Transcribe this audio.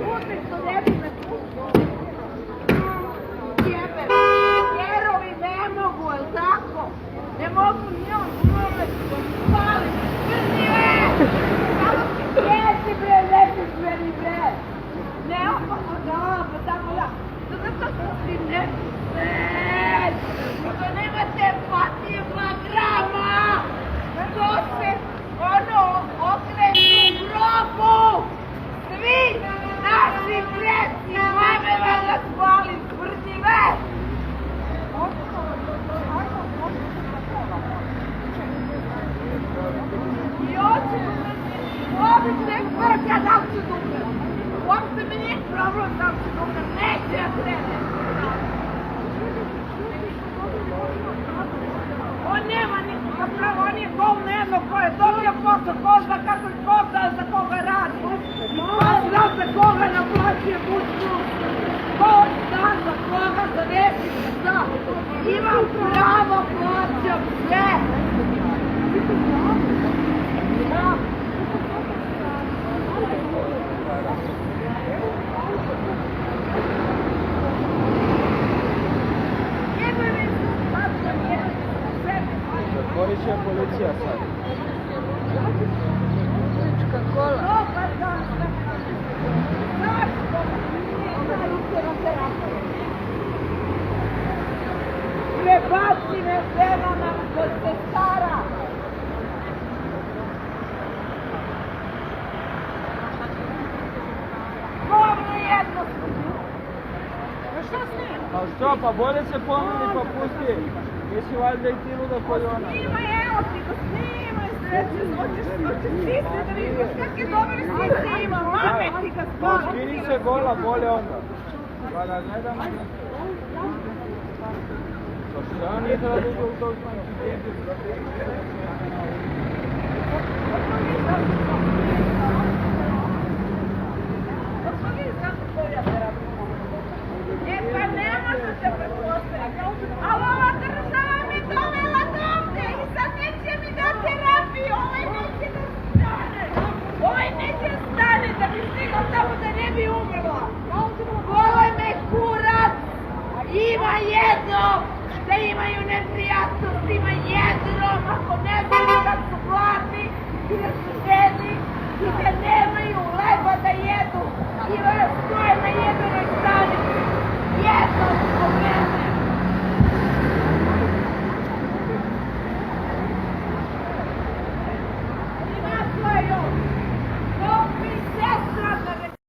puti što ne bi me pustio. Jebe, vjerovi ne mogu, jel tako? Ne mogu ni on umret, palim, vrni me! Jesi bre, nepismeni bre! Ne opako da, pa tako da, zato što si nepismen! Što nemate empatije 2 grama! To se, okrenu u grobu! Svi naši preci, mame me da spali, smrdive! I oči, ovdje se vrka da li ću dumre. Uopšte mi nije problem da li ću dumre, neće ja krene. On nema nikakav pravo, on je govno jedno koje dobio posao, ko zna kako je posao, za koga radi. Ko zna za koga naplaćuje bučnu, ko zna za koga zavesiti šta. Imam pravo, plaćam sve. Zatvorit će policija sad. Ulička kola. Dobar dan. Zašto? Prebaci me žena na kod sestara. Govno jedno služi. Šta s njim? Pa što, pa bolje se pomeni pa pusti. Nisi valjda i ti luda koljona. Snimaj, evo ti ga, snimaj sreće, hoćeš stisne da vidiš kak je dobar snima, mame ti ga Pa spala. skini se gola, bolje onda. Pa da gledam. Pa što nije da uđe u to E pa ne možete pretpostaviti, ali ova država mi dovela dovde i sad neće mi da terapiju, ovaj neće da stane, da bi stigao tamo da ne bi umrla. Volaj me kurac, ima jedno, da imaju neprijatnosti, ima jedno, ako ne znaju da su gladni i da su žedni i da nemaju leba da jedu.